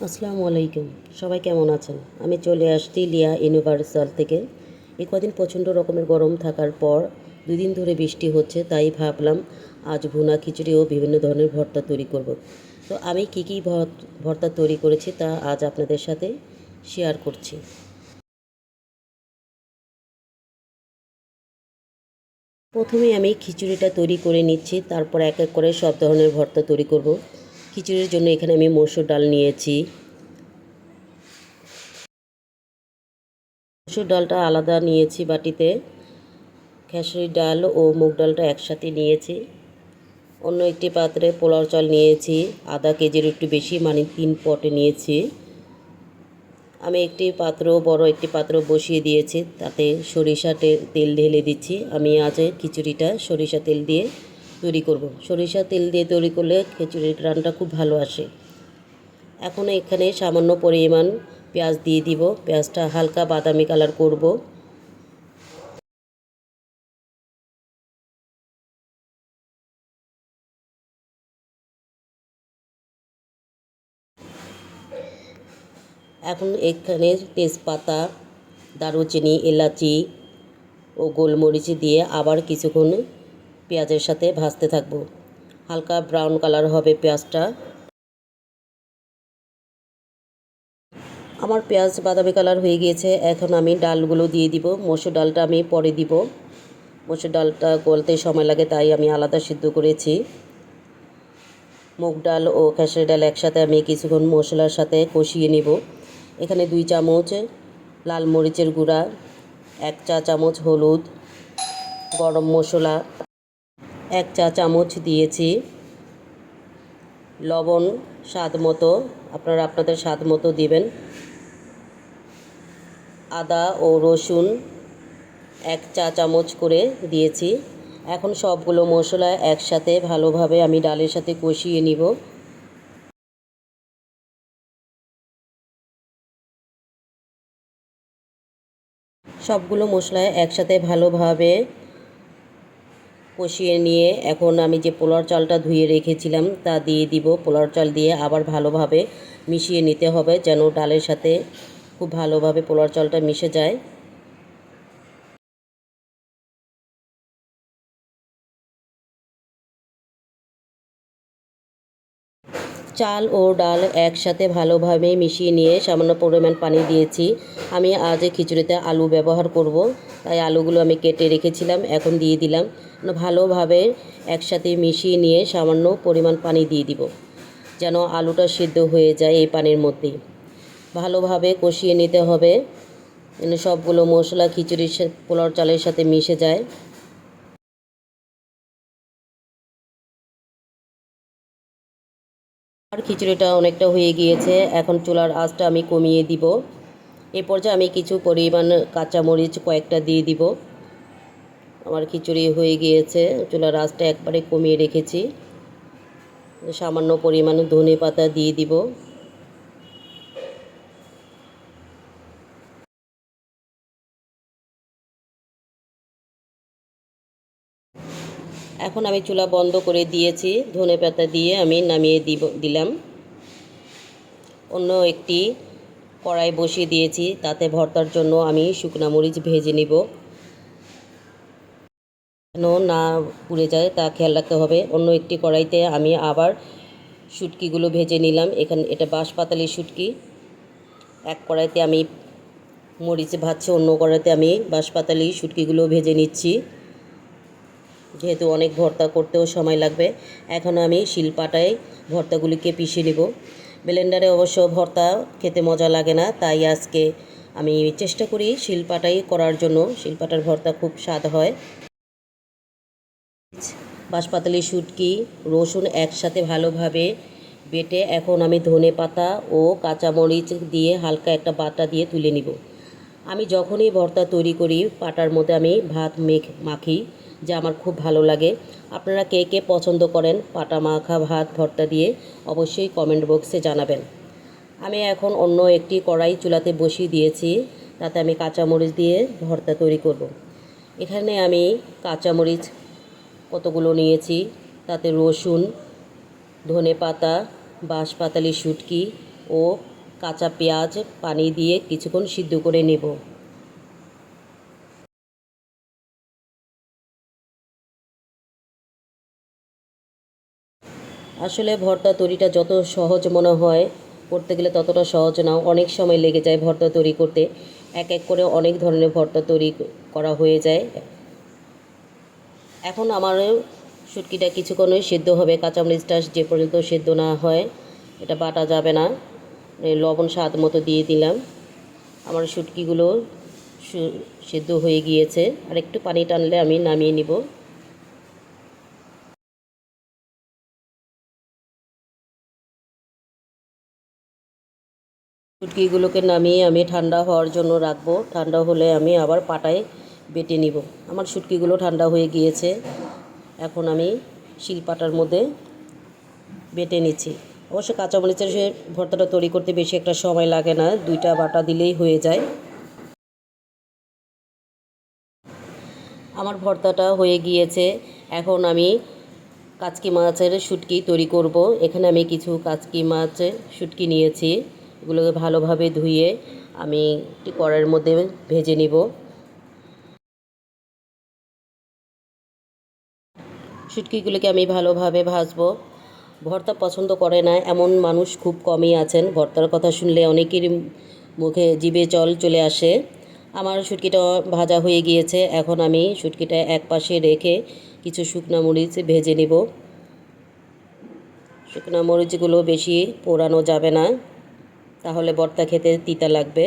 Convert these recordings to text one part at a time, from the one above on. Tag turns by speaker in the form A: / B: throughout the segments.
A: আসসালামু আলাইকুম। সবাই কেমন আছেন? আমি চলে আসছি লিয়া ইউনিভার্সাল থেকে। এই কদিন প্রচণ্ড রকমের গরম থাকার পর 2 দিন ধরে বৃষ্টি হচ্ছে, তাই ভাবলাম আজ ভুনা খিচুড়ি ও বিভিন্ন ধরনের ভর্তা তৈরি করব। তো আমি কী ভর্তা তৈরি করেছি তা আজ আপনাদের সাথে শেয়ার করছি। প্রথমে আমি খিচুড়িটা তৈরি করে নিচ্ছি, তারপর এক এক করে সব ধরনের ভর্তা তৈরি করব। খিচুড়ির জন্য এখানে আমি মসুর ডাল নিয়েছি। মসুর ডালটা আলাদা নিয়েছি বাটিতে, খেসারির ডাল ও মুগ ডালটা একসাথে নিয়েছি। অন্য একটি পাত্রে পোলাও চাল নিয়েছি, আধা কেজির একটু বেশি, মানে 3 পটে নিয়েছি। আমি বড় একটি পাত্র বসিয়ে দিয়েছি, তাতে সরিষা তেল ঢেলে দিচ্ছি। আমি আজ খিচুড়িটা সরিষা তেল দিয়ে তৈরি করব। সরিষা তেল দিয়ে তৈরি করলে খিচুড়ির ঘ্রাণটা খুব ভালো আসে। এখন এখানে সামান্য পরিমাণ পেঁয়াজ দিয়ে দিব। পেঁয়াজটা হালকা বাদামি কালার করব। এখন এখানে তেজপাতা, দারুচিনি, এলাচি ও গোলমরিচ দিয়ে আবার কিছুক্ষণ পেঁয়াজের সাথে ভাজতে থাকবো। হালকা ব্রাউন কালার হবে পেঁয়াজটা। আমার পেঁয়াজ বাদামি কালার হয়ে গিয়েছে। এখন আমি ডালগুলো দিয়ে দিব। মসুর ডালটা আমি পরে দিব। মসুর ডালটা গলতে সময় লাগে, তাই আমি আলাদা সিদ্ধ করেছি। মুগ ডাল ও খেসারি ডাল একসাথে আমি কিছুক্ষণ মশলার সাথে কষিয়ে নিব। এখানে 2 চামচ লাল মরিচের গুঁড়া, 1 চা চামচ হলুদ, গরম মশলা 1 চা চামচ দিয়েছি, লবণ স্বাদ মতো, আপনারা আপনাদের স্বাদ মতো দিবেন। আদা ও রসুন 1 চা চামচ করে দিয়েছি। এখন সবগুলো মশলা একসাথে ভালোভাবে আমি ডালের সাথে কষিয়ে নিব। সবগুলো মশলা একসাথে ভালোভাবে কষিয়ে নিয়ে এখন আমি যে পোলার চালটা ধুয়ে রেখেছিলাম তা দিয়ে দিব। পোলার চাল দিয়ে আবার ভালোভাবে মিশিয়ে নিতে হবে, যেন ডালের সাথে খুব ভালোভাবে পোলার চালটা মিশে যায়। চাল ও ডাল একসাথে ভালোভাবে মিশিয়ে নিয়ে সামান্য পরিমাণ পানি দিয়েছি। আমি আজ খিচুড়িতে আলু ব্যবহার করব, তাই আলুগুলো আমি কেটে রেখেছিলাম, এখন দিয়ে দিলাম। ভালোভাবে একসাথে মিশিয়ে নিয়ে সামান্য পরিমাণ পানি দিয়ে দিব, যেন আলুটা সিদ্ধ হয়ে যায় এই পানির মধ্যেই। ভালোভাবে কষিয়ে নিতে হবে, যেন সবগুলো মশলা খিচুড়ির পোলাও চালের সাথে মিশে যায়। আর খিচুড়িটা অনেকটা হয়ে গিয়েছে, এখন চুলার আঁচটা আমি কমিয়ে দিব। এ পর্যায়ে আমি কিছু পরিমাণ কাঁচামরিচ কয়েকটা দিয়ে দিব। আমার খিচুড়ি হয়ে গিয়েছে, চুলার আঁচটা একবারে কমিয়ে রেখেছি। সামান্য পরিমাণ ধনে পাতা দিয়ে দিব। এখন আমি চুলা বন্ধ করে দিয়েছি, ধনে পাতা দিয়ে আমি নামিয়ে দিলাম। অন্য একটি কড়াই বসিয়ে দিয়েছি, তাতে ভর্তার জন্য আমি শুকনো মরিচ ভেজে নিব, যেন না পুড়ে যায় তা খেয়াল রাখতে হবে। অন্য একটি কড়াইতে আমি আবার শুটকিগুলো ভেজে নিলাম। এটা বাঁশপাতালি শুটকি। এক কড়াইতে আমি মরিচ ভাজছি, অন্য কড়াইতে আমি বাঁশপাতালি শুটকিগুলো ভেজে নিচ্ছি, যেহেতু অনেক ভর্তা করতেও সময় লাগবে। এখন আমি শিলপাটায় ভর্তাগুলিকে পিষে নেব। ব্লেন্ডারে অবশ্য ভর্তা খেতে মজা লাগে না, তাই আজকে আমি চেষ্টা করি শিলপাটাই করার জন্য। শিলপাটার ভর্তা খুব স্বাদ হয়। বাঁশপাতালি শুটকি, রসুন একসাথে ভালোভাবে বেটে এখন আমি ধনে পাতা ও কাঁচামরিচ দিয়ে হালকা একটা বাটা দিয়ে তুলে নিব। আমি যখনই ভর্তা তৈরি করি পাটার মধ্যে আমি ভাত মাখি, যা আমার খুব ভালো লাগে। আপনারা কে কে পছন্দ করেন পাটা মাখা ভাত ভর্তা দিয়ে, অবশ্যই কমেন্ট বক্সে জানাবেন। আমি এখন অন্য একটি কড়াই চুলাতে বসিয়ে দিয়েছি, তাতে আমি কাঁচামরিচ দিয়ে ভর্তা তৈরি করব। এখানে আমি কাঁচামরিচ কতগুলো নিয়েছি, তাতে রসুন, ধনে পাতা, বাঁশপাতালি শুটকি ও কাঁচা পেঁয়াজ পানি দিয়ে কিছুক্ষণ সিদ্ধ করে নেব। আসলে ভর্তা তৈরিটা যত সহজ মনে হয়, করতে গেলে ততটা সহজ না, অনেক সময় লেগে যায় ভর্তা তৈরি করতে। এক এক করে অনেক ধরনের ভর্তা তৈরি করা হয়ে যায়। এখন আমার শুটকিটা কিছুক্ষণই সিদ্ধ হবে, কাঁচামরিচটা যে পর্যন্ত সিদ্ধ না হয় এটা বাটা যাবে না। লবণ স্বাদ মতো দিয়ে দিলাম। আমার শুটকিগুলো সিদ্ধ হয়ে গিয়েছে, আর একটু পানি টানলে আমি নামিয়ে নিব। শুটকিগুলোকে নামিয়ে আমি ঠান্ডা হওয়ার জন্য রাখবো। ঠান্ডা হলে আমি আবার পাটায় বেটে নিব। আমার শুটকিগুলো ঠান্ডা হয়ে গিয়েছে, এখন আমি শিলপাটার মধ্যে বেটে নিচ্ছি। অবশ্য কাঁচামরিচের সে ভর্তাটা তৈরি করতে বেশি একটা সময় লাগে না, 2টা বাটা দিলেই হয়ে যায়। আমার ভর্তাটা হয়ে গিয়েছে, এখন আমি কাচকি মাছের শুটকি তৈরি করব। এখানে আমি কিছু কাচকি মাছের শুটকি নিয়েছি, এগুলোকে ভালোভাবে ধুয়ে আমি একটি কড়াইয়ের মধ্যে ভেজে নিব। শুটকিগুলোকে আমি ভালোভাবে ভাজবো। ভর্তা পছন্দ করে না এমন মানুষ খুব কমই আছেন, ভর্তার কথা শুনলে অনেকেরই মুখে জিভে জল চলে আসে। আমার শুটকিটা ভাজা হয়ে গিয়েছে, এখন আমি শুটকিটা এক পাশে রেখে কিছু শুকনো মরিচ ভেজে নেব। শুকনো মরিচগুলো বেশি পোড়ানো যাবে না, তাহলে ভর্তা খেতে তিতা লাগবে।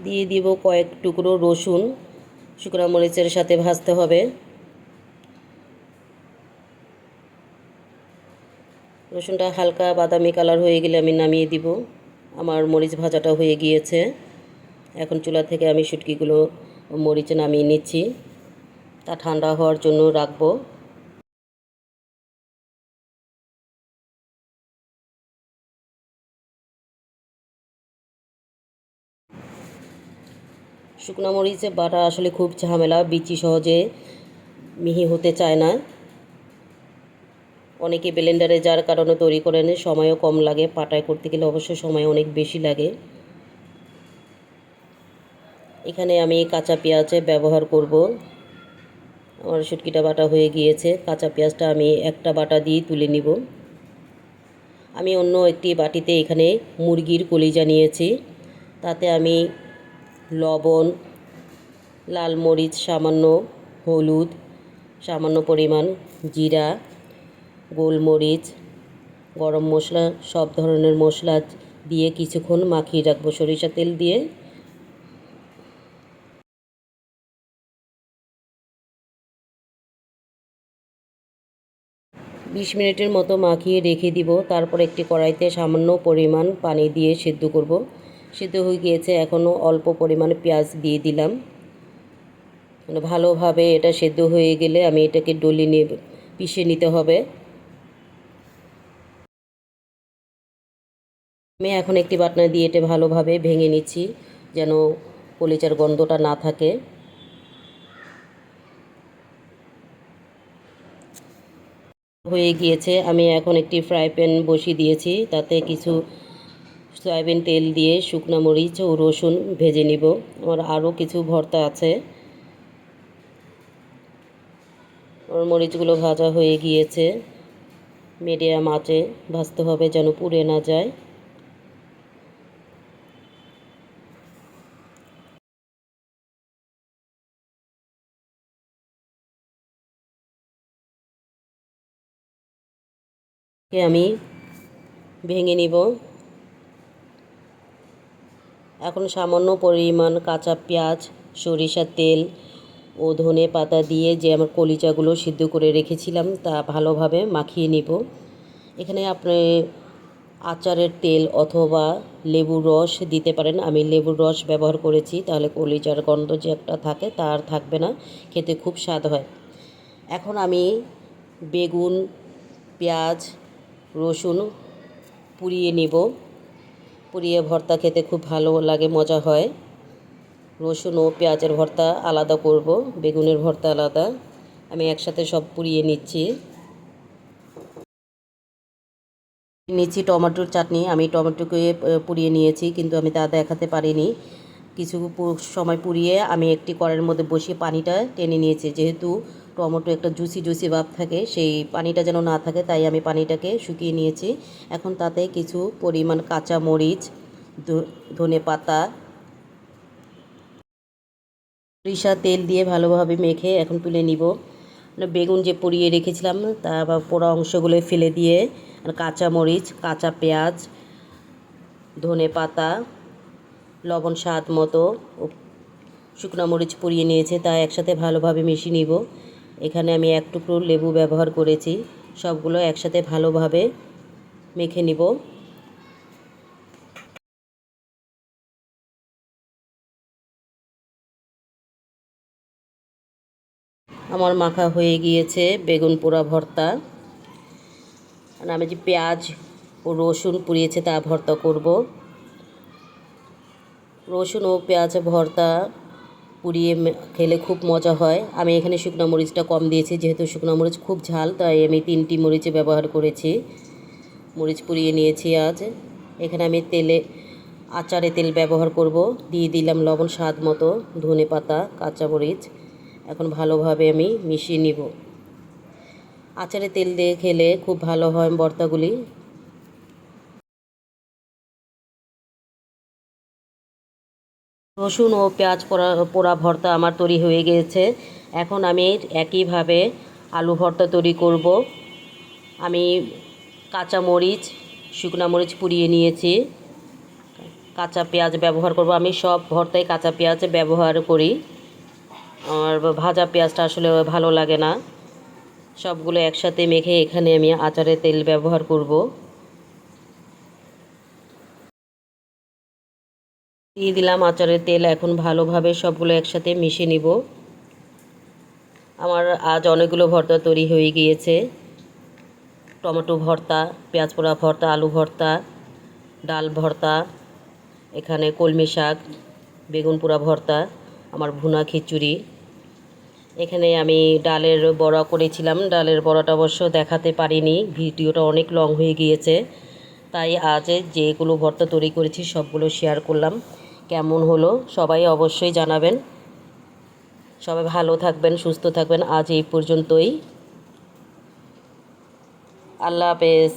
A: দিয়ে দিব কয়েক টুকরো রসুন, শুকনো মরিচের সাথে ভাজতে হবে। রসুনটা হালকা বাদামি কালার হয়ে গেলে আমি নামিয়ে দিব। আমার মরিচ ভাজাটা হয়ে গিয়েছে, এখন চুলা থেকে আমি শুটকিগুলো মরিচে নামিয়ে নিচ্ছি, তা ঠান্ডা হওয়ার জন্য রাখবো। শুকনো মরিচে বাটা আসলে খুব ঝামেলা, বিচি সহজে মিহি হতে চায় না। অনেকে ব্লেন্ডারে যার কারণে তৈরি করেন, সময়ও কম লাগে, পাটায় করতে গেলে অবশ্য সময় অনেক বেশি লাগে। এখানে আমি কাঁচা পেঁয়াজ ব্যবহার করব। আমার শুটকিটা বাটা হয়ে গিয়েছে, কাঁচা পেঁয়াজটা আমি একটা বাটা দিয়ে তুলে নিব। আমি অন্য একটি বাটিতে এখানে মুরগির কলিজা নিয়েছি, তাতে আমি লবণ, লাল মরিচ সামান্য, হলুদ সামান্য পরিমাণ, জিরা, গোলমরিচ, গরম মশলা, সব ধরনের মশলা দিয়ে কিছুক্ষণ মাখিয়ে রাখবো সরিষা তেল দিয়ে। বিশ মিনিটের মতো মাখিয়ে রেখে দিব। তারপর একটি কড়াইতে সামান্য পরিমাণ পানি দিয়ে সেদ্ধ করব। সেদ্ধ হয়ে গিয়েছে, এখনও অল্প পরিমাণে পেঁয়াজ দিয়ে দিলাম। ভালোভাবে এটা সেদ্ধ হয়ে গেলে আমি এটাকে ডলে নিয়ে পিষে নিতে হবে। আমি এখন একটি বাটনা দিয়ে এটা ভালোভাবে ভেঙে নিচ্ছি, যেন কলিজার গন্ধটা না থাকে। হয়ে গিয়েছে, আমি এখন একটি ফ্রাই প্যান বসিয়ে দিয়েছি, তাতে কিছু সয়াবিন তেল দিয়ে শুকনো মরিচ ও রসুন ভেজে নিব। আমার আরও কিছু ভর্তা আছে। আমার মরিচগুলো ভাজা হয়ে গিয়েছে, মিডিয়াম আঁচে ভাজতে হবে যেন পুড়ে না যায়। আমি ভেঙে নিব। এখন সামান্য পরিমাণ কাঁচা পেঁয়াজ, সরিষার তেল ও ধনে পাতা দিয়ে যে আমার কলিজাগুলো সিদ্ধ করে রেখেছিলাম তা ভালোভাবে মাখিয়ে নিব। এখানে আপনি আচারের তেল অথবা লেবুর রস দিতে পারেন, আমি লেবুর রস ব্যবহার করেছি, তাহলে কলিজার গন্ধ যে একটা থাকে তা আর থাকবে না, খেতে খুব স্বাদ হয়। এখন আমি বেগুন, পেঁয়াজ, রসুন পুড়িয়ে নিব। পুড়িয়ে ভর্তা খেতে খুব ভালো লাগে, মজা হয়। রসুন ও পেঁয়াজের ভর্তা আলাদা করব, বেগুনের ভর্তা আলাদা। আমি একসাথে সব পুড়িয়ে নিচ্ছি। নিয়েছি টমেটোর চাটনি। আমি টমেটোকে পুড়িয়ে নিয়েছি, কিন্তু আমি তা দেখাতে পারিনি। কিছু সময় পুড়িয়ে আমি একটি কড়াইয়ের মধ্যে বসিয়ে পানিটা টেনে নিয়েছি। যেহেতু টমেটো একটা জুসি জুসি ভাব থাকে, সেই পানিটা যেন না থাকে, তাই আমি পানিটাকে শুকিয়ে নিয়েছি। এখন তাতে কিছু পরিমাণ কাঁচা মরিচ, ধনে পাতা, সরিষা তেল দিয়ে ভালোভাবে মেখে এখন তুলে নিব। বেগুন যে পুড়িয়ে রেখেছিলাম তা বা পোড়া অংশগুলো ফেলে দিয়ে কাঁচা মরিচ, কাঁচা পেঁয়াজ, ধনে পাতা, লবণ স্বাদ মতো, শুকনো মরিচ পুড়িয়ে নিয়েছে, তা একসাথে ভালোভাবে মিশিয়ে নিব। এখানে আমি এক টুকরো লেবু ব্যবহার করেছি। সবগুলো একসাথে ভালোভাবে মেখে নিব। আমার মাখা হয়ে গিয়েছে বেগুন পোড়া ভর্তা। আর আমি যে পেঁয়াজ ও রসুন পুড়িয়েছে তা ভর্তা করব। রসুন ও পেঁয়াজ ভর্তা পুড়িয়ে খেলে খুব মজা হয়। আমি এখানে শুকনো মরিচটা কম দিয়েছি, যেহেতু শুকনো মরিচ খুব ঝাল, তাই আমি 3টি মরিচ ব্যবহার করেছি। মরিচ পুড়িয়ে নিয়েছি আজ। এখানে আমি আচারে তেল ব্যবহার করব। দিয়ে দিলাম লবণ স্বাদ মতো, ধনে পাতা, কাঁচা মরিচ। এখন ভালোভাবে আমি মিশিয়ে নিব। আচারে তেল দিয়ে খেলে খুব ভালো হয় ভর্তাগুলি। রসুন ও পেঁয়াজ পোড়া ভর্তা আমার তৈরি হয়ে গিয়েছে। এখন আমি একইভাবে আলু ভর্তা তৈরি করব। আমি কাঁচা মরিচ, শুকনো মরিচ পুড়িয়ে নিয়েছি। কাঁচা পেঁয়াজ ব্যবহার করব। আমি সব ভর্তায় কাঁচা পেঁয়াজ ব্যবহার করি। আর ভাজা পেঁয়াজটা আসলে ভালো লাগে না। সবগুলো একসাথে মেখে এখানে আমি আচারে তেল ব্যবহার করব। দিয়ে দিলাম আচারের তেল। এখন ভালোভাবে সবগুলো একসাথে মিশিয়ে নিব। আমার আজ অনেকগুলো ভর্তা তৈরি হয়ে গিয়েছে। টমেটো ভর্তা, পেঁয়াজ পোড়া ভর্তা, আলু ভর্তা, ডাল ভর্তা, এখানে কলমি শাক, বেগুন পোড়া ভর্তা, আমার ভুনা খিচুড়ি। এখানে আমি ডালের বড়া করেছিলাম। ডালের বড়াটা অবশ্য দেখাতে পারিনি, ভিডিওটা অনেক লং হয়ে গিয়েছে, তাই আজ যেগুলো ভর্তা তৈরি করেছি সবগুলো শেয়ার করলাম। কেমন হলো সবাই অবশ্যই জানাবেন। সবাই ভালো থাকবেন, সুস্থ থাকবেন। আজ এই পর্যন্তই। আল্লাহ হাফেজ।